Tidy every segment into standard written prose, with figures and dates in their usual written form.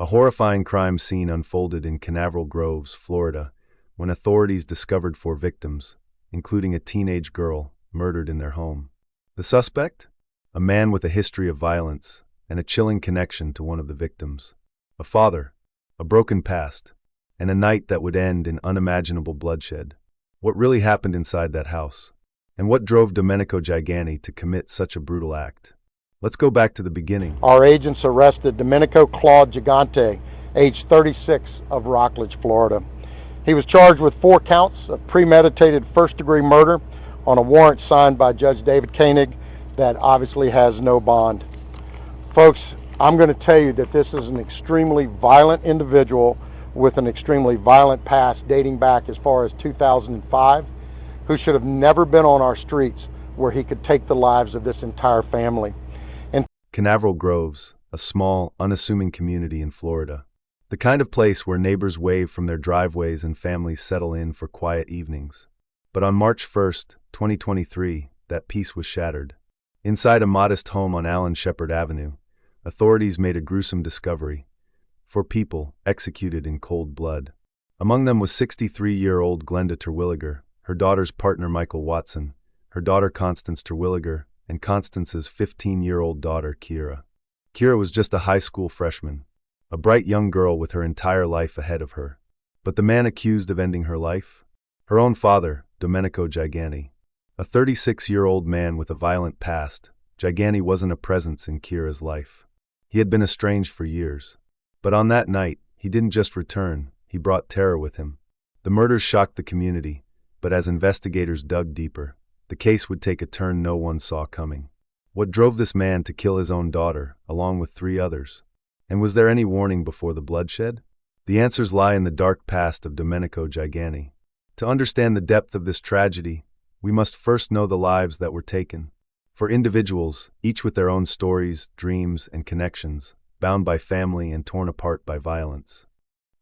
A horrifying crime scene unfolded in Canaveral Groves, Florida, when authorities discovered 4 victims, including a teenage girl, murdered in their home. The suspect? A man with a history of violence and a chilling connection to one of the victims. A father, a broken past, and a night that would end in unimaginable bloodshed. What really happened inside that house? And what drove Domenico Gigante to commit such a brutal act? Let's go back to the beginning. Our agents arrested Domenico Claude Gigante, age 36, of Rockledge, Florida. He was charged with 4 counts of premeditated first-degree murder on a warrant signed by Judge David Koenig that obviously has no bond. Folks, I'm going to tell you that this is an extremely violent individual with an extremely violent past dating back as far as 2005, who should have never been on our streets where he could take the lives of this entire family. Canaveral Groves, a small, unassuming community in Florida. The kind of place where neighbors wave from their driveways and families settle in for quiet evenings. But on March 1st, 2023, that peace was shattered. Inside a modest home on Allen Shepherd Avenue, authorities made a gruesome discovery. 4 people executed in cold blood. Among them was 63-year-old Glenda Terwilliger, her daughter's partner Michael Watson, her daughter Constance Terwilliger, and Constance's 15-year-old daughter Kira. Kira was just a high school freshman, a bright young girl with her entire life ahead of her. But the man accused of ending her life? Her own father, Domenico Gigante. A 36-year-old man with a violent past, Gigante wasn't a presence in Kira's life. He had been estranged for years. But on that night, he didn't just return, he brought terror with him. The murders shocked the community, but as investigators dug deeper, the case would take a turn no one saw coming. What drove this man to kill his own daughter, along with 3 others? And was there any warning before the bloodshed? The answers lie in the dark past of Domenico Gigante. To understand the depth of this tragedy, we must first know the lives that were taken. For individuals, each with their own stories, dreams, and connections, bound by family and torn apart by violence.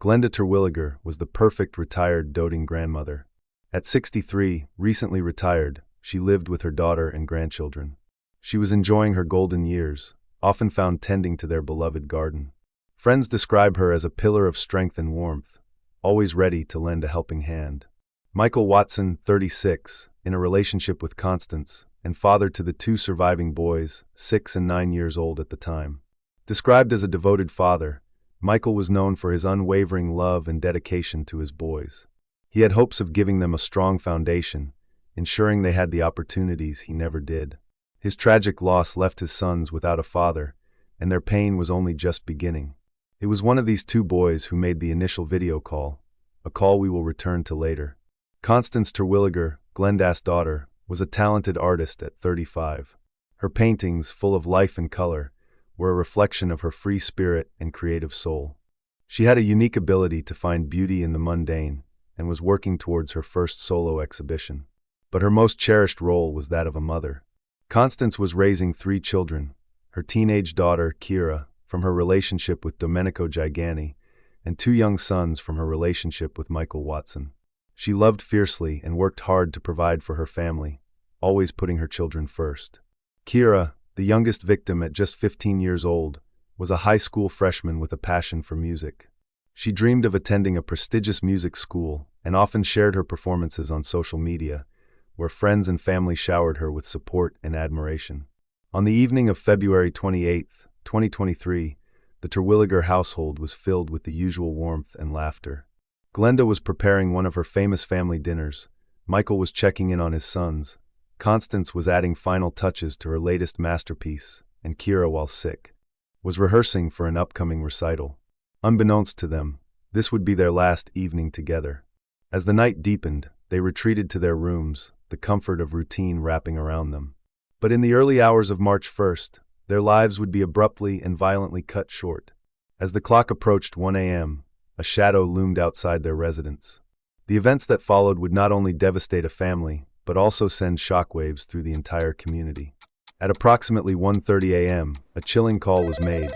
Glenda Terwilliger was the perfect retired doting grandmother. At 63, recently retired, she lived with her daughter and grandchildren. She was enjoying her golden years, often found tending to their beloved garden. Friends describe her as a pillar of strength and warmth, always ready to lend a helping hand. Michael Watson, 36, in a relationship with Constance, and father to the 2 surviving boys, 6 and 9 years old at the time. Described as a devoted father, Michael was known for his unwavering love and dedication to his boys. He had hopes of giving them a strong foundation, ensuring they had the opportunities he never did. His tragic loss left his sons without a father, and their pain was only just beginning. It was one of these 2 boys who made the initial video call, a call we will return to later. Constance Terwilliger, Glenda's daughter, was a talented artist at 35. Her paintings, full of life and color, were a reflection of her free spirit and creative soul. She had a unique ability to find beauty in the mundane and was working towards her first solo exhibition. But her most cherished role was that of a mother. Constance was raising 3 children, her teenage daughter, Kira, from her relationship with Domenico Gigante, and 2 young sons from her relationship with Michael Watson. She loved fiercely and worked hard to provide for her family, always putting her children first. Kira, the youngest victim at just 15 years old, was a high school freshman with a passion for music. She dreamed of attending a prestigious music school and often shared her performances on social media, where friends and family showered her with support and admiration. On the evening of February 28, 2023, the Terwilliger household was filled with the usual warmth and laughter. Glenda was preparing one of her famous family dinners, Michael was checking in on his sons, Constance was adding final touches to her latest masterpiece, and Kira, while sick, was rehearsing for an upcoming recital. Unbeknownst to them, this would be their last evening together. As the night deepened, they retreated to their rooms, the comfort of routine wrapping around them. But in the early hours of March 1st, their lives would be abruptly and violently cut short. As the clock approached 1 a.m., a shadow loomed outside their residence. The events that followed would not only devastate a family, but also send shockwaves through the entire community. At approximately 1:30 a.m., a chilling call was made,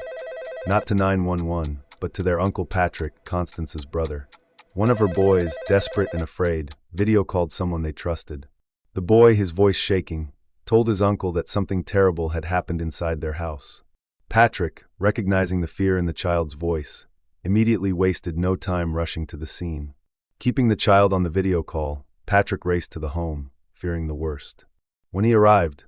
not to 911, but to their Uncle Patrick, Constance's brother. One of her boys, desperate and afraid, video-called someone they trusted. The boy, his voice shaking, told his uncle that something terrible had happened inside their house. Patrick, recognizing the fear in the child's voice, immediately wasted no time rushing to the scene. Keeping the child on the video call, Patrick raced to the home, fearing the worst. When he arrived,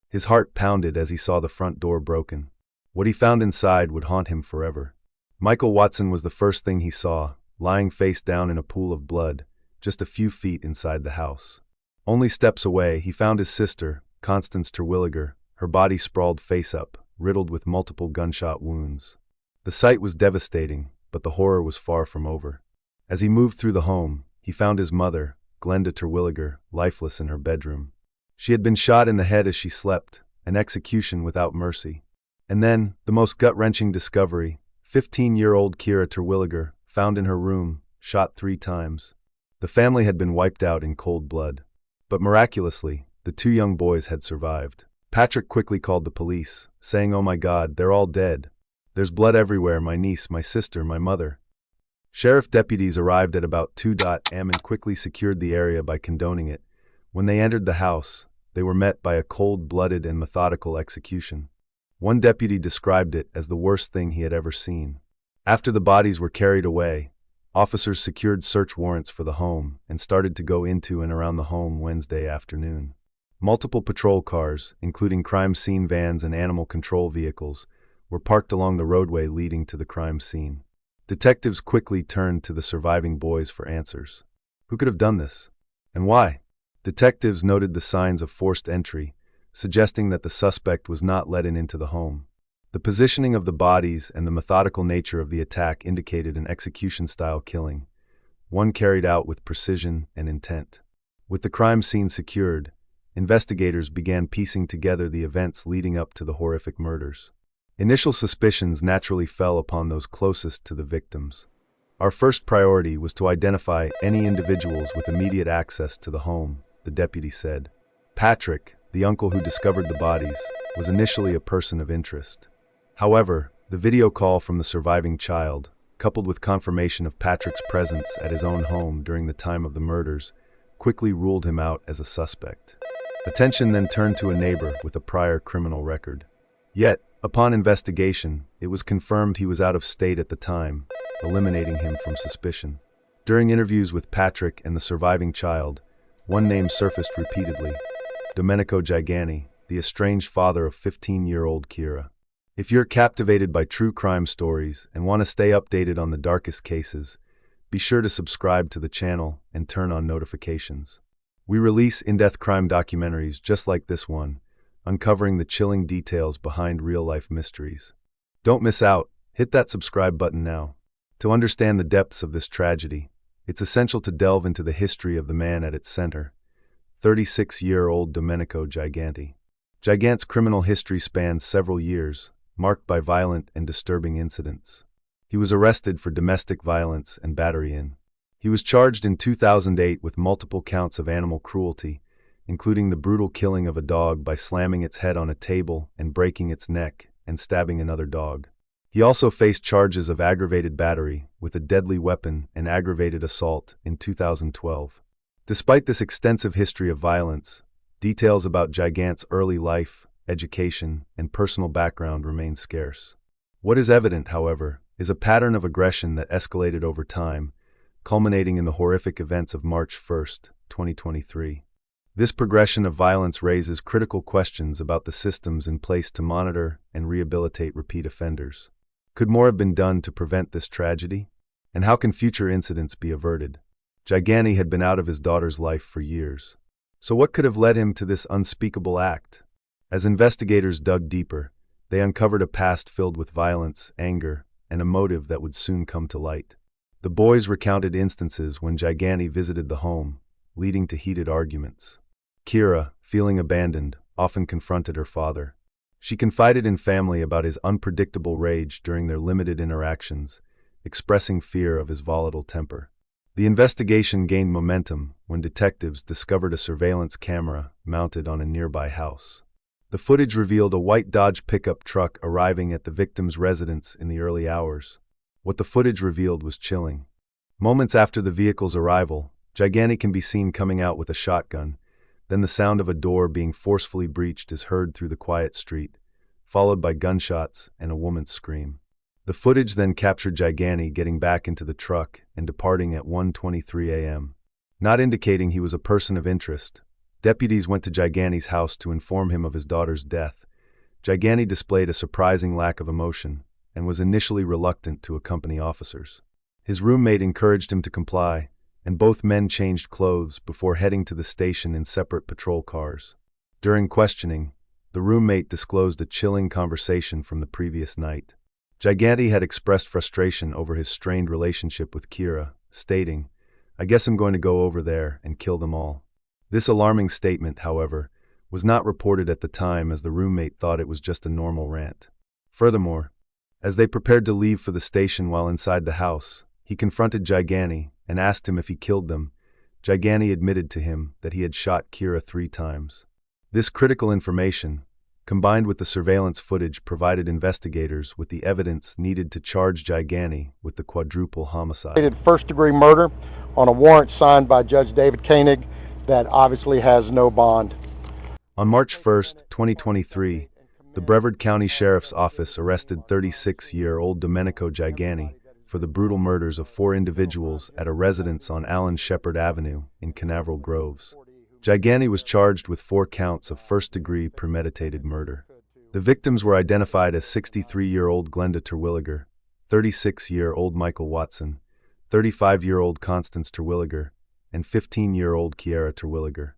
his heart pounded as he saw the front door broken. What he found inside would haunt him forever. Michael Watson was the first thing he saw, lying face down in a pool of blood, just a few feet inside the house. Only steps away, he found his sister, Constance Terwilliger, her body sprawled face up, riddled with multiple gunshot wounds. The sight was devastating, but the horror was far from over. As he moved through the home, he found his mother, Glenda Terwilliger, lifeless in her bedroom. She had been shot in the head as she slept, an execution without mercy. And then, the most gut-wrenching discovery, 15-year-old Kira Terwilliger, found in her room, shot 3 times. The family had been wiped out in cold blood. But miraculously, the 2 young boys had survived. Patrick quickly called the police, saying, "Oh my God, they're all dead. There's blood everywhere, my niece, my sister, my mother." Sheriff deputies arrived at about 2 a.m. and quickly secured the area by condoning it. When they entered the house, they were met by a cold-blooded and methodical execution. One deputy described it as the worst thing he had ever seen. After the bodies were carried away, officers secured search warrants for the home and started to go into and around the home Wednesday afternoon. Multiple patrol cars, including crime scene vans and animal control vehicles, were parked along the roadway leading to the crime scene. Detectives quickly turned to the surviving boys for answers. Who could have done this? And why? Detectives noted the signs of forced entry, suggesting that the suspect was not let into the home. The positioning of the bodies and the methodical nature of the attack indicated an execution-style killing, one carried out with precision and intent. With the crime scene secured, investigators began piecing together the events leading up to the horrific murders. Initial suspicions naturally fell upon those closest to the victims. Our first priority was to identify any individuals with immediate access to the home, the deputy said. Patrick, the uncle who discovered the bodies, was initially a person of interest. However, the video call from the surviving child, coupled with confirmation of Patrick's presence at his own home during the time of the murders, quickly ruled him out as a suspect. Attention then turned to a neighbor with a prior criminal record. Yet, upon investigation, it was confirmed he was out of state at the time, eliminating him from suspicion. During interviews with Patrick and the surviving child, one name surfaced repeatedly: Domenico Gigante, the estranged father of 15-year-old Kira. If you're captivated by true crime stories and want to stay updated on the darkest cases, be sure to subscribe to the channel and turn on notifications. We release in-depth crime documentaries just like this one, uncovering the chilling details behind real-life mysteries. Don't miss out. Hit that subscribe button now. To understand the depths of this tragedy, it's essential to delve into the history of the man at its center, 36-year-old Domenico Gigante. Gigante's criminal history spans several years, marked by violent and disturbing incidents. He was arrested for domestic violence and battery. He was charged in 2008 with multiple counts of animal cruelty, including the brutal killing of a dog by slamming its head on a table and breaking its neck and stabbing another dog. He also faced charges of aggravated battery with a deadly weapon and aggravated assault in 2012. Despite this extensive history of violence, details about Gigante's early life, education, and personal background remain scarce. What is evident, however, is a pattern of aggression that escalated over time, culminating in the horrific events of March 1, 2023. This progression of violence raises critical questions about the systems in place to monitor and rehabilitate repeat offenders. Could more have been done to prevent this tragedy? And how can future incidents be averted? Gigante had been out of his daughter's life for years. So what could have led him to this unspeakable act? As investigators dug deeper, they uncovered a past filled with violence, anger, and a motive that would soon come to light. The boys recounted instances when Gigante visited the home, leading to heated arguments. Kira, feeling abandoned, often confronted her father. She confided in family about his unpredictable rage during their limited interactions, expressing fear of his volatile temper. The investigation gained momentum when detectives discovered a surveillance camera mounted on a nearby house. The footage revealed a white Dodge pickup truck arriving at the victim's residence in the early hours. What the footage revealed was chilling. Moments after the vehicle's arrival, Gigante can be seen coming out with a shotgun. Then the sound of a door being forcefully breached is heard through the quiet street, followed by gunshots and a woman's scream. The footage then captured Gigante getting back into the truck and departing at 1:23 a.m. Not indicating he was a person of interest, deputies went to Gigante's house to inform him of his daughter's death. Gigante displayed a surprising lack of emotion and was initially reluctant to accompany officers. His roommate encouraged him to comply, and both men changed clothes before heading to the station in separate patrol cars. During questioning, the roommate disclosed a chilling conversation from the previous night. Gigante had expressed frustration over his strained relationship with Kira, stating, "I guess I'm going to go over there and kill them all." This alarming statement, however, was not reported at the time as the roommate thought it was just a normal rant. Furthermore, as they prepared to leave for the station while inside the house, he confronted Gigante and asked him if he killed them. Gigante admitted to him that he had shot Kira 3 times. This critical information, combined with the surveillance footage, provided investigators with the evidence needed to charge Gigante with the quadruple homicide. First-degree murder on a warrant signed by Judge David Koenig that obviously has no bond. On March 1, 2023, the Brevard County Sheriff's Office arrested 36-year-old Domenico Gigante for the brutal murders of 4 individuals at a residence on Allen Shepherd Avenue in Canaveral Groves. Gigante was charged with 4 counts of first-degree premeditated murder. The victims were identified as 63-year-old Glenda Terwilliger, 36-year-old Michael Watson, 35-year-old Constance Terwilliger, and 15-year-old Kiara Terwilliger.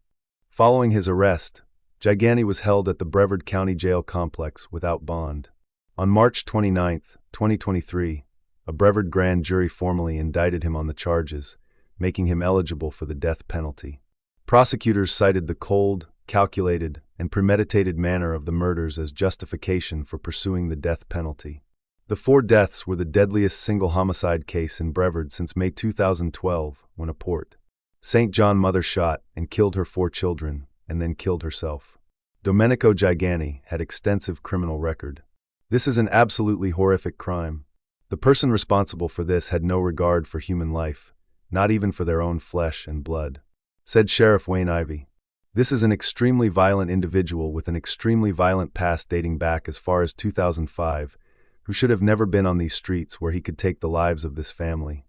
Following his arrest, Gigante was held at the Brevard County Jail Complex without bond. On March 29, 2023, a Brevard grand jury formally indicted him on the charges, making him eligible for the death penalty. Prosecutors cited the cold, calculated, and premeditated manner of the murders as justification for pursuing the death penalty. The 4 deaths were the deadliest single homicide case in Brevard since May 2012, when a Port St. John mother shot and killed her 4 children, and then killed herself. Domenico Gigante had extensive criminal record. This is an absolutely horrific crime. The person responsible for this had no regard for human life, not even for their own flesh and blood, said Sheriff Wayne Ivey. This is an extremely violent individual with an extremely violent past dating back as far as 2005, who should have never been on these streets where he could take the lives of this family,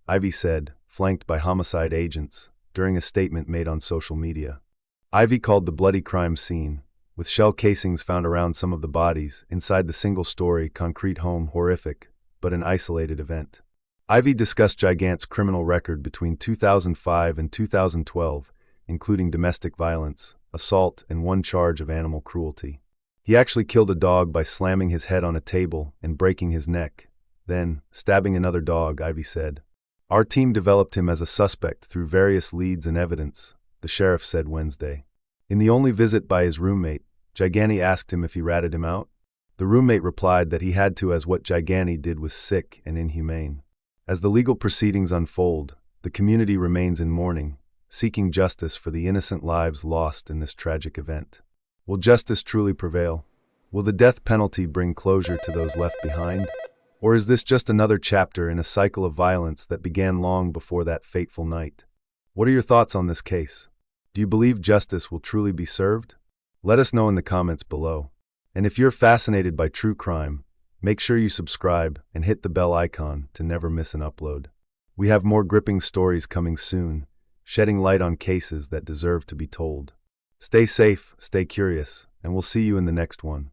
Ivey said, flanked by homicide agents, during a statement made on social media. Ivey called the bloody crime scene, with shell casings found around some of the bodies inside the single-story concrete home, horrific, but an isolated event. Ivey discussed Gigante's criminal record between 2005 and 2012, including domestic violence, assault, and 1 charge of animal cruelty. He actually killed a dog by slamming his head on a table and breaking his neck, then stabbing another dog, Ivey said. "Our team developed him as a suspect through various leads and evidence," the sheriff said Wednesday. In the only visit by his roommate, Gigante asked him if he ratted him out. The roommate replied that he had to, as what Gigante did was sick and inhumane. As the legal proceedings unfold, the community remains in mourning, seeking justice for the innocent lives lost in this tragic event. Will justice truly prevail? Will the death penalty bring closure to those left behind? Or is this just another chapter in a cycle of violence that began long before that fateful night? What are your thoughts on this case? Do you believe justice will truly be served? Let us know in the comments below. And if you're fascinated by true crime, make sure you subscribe and hit the bell icon to never miss an upload. We have more gripping stories coming soon, shedding light on cases that deserve to be told. Stay safe, stay curious, and we'll see you in the next one.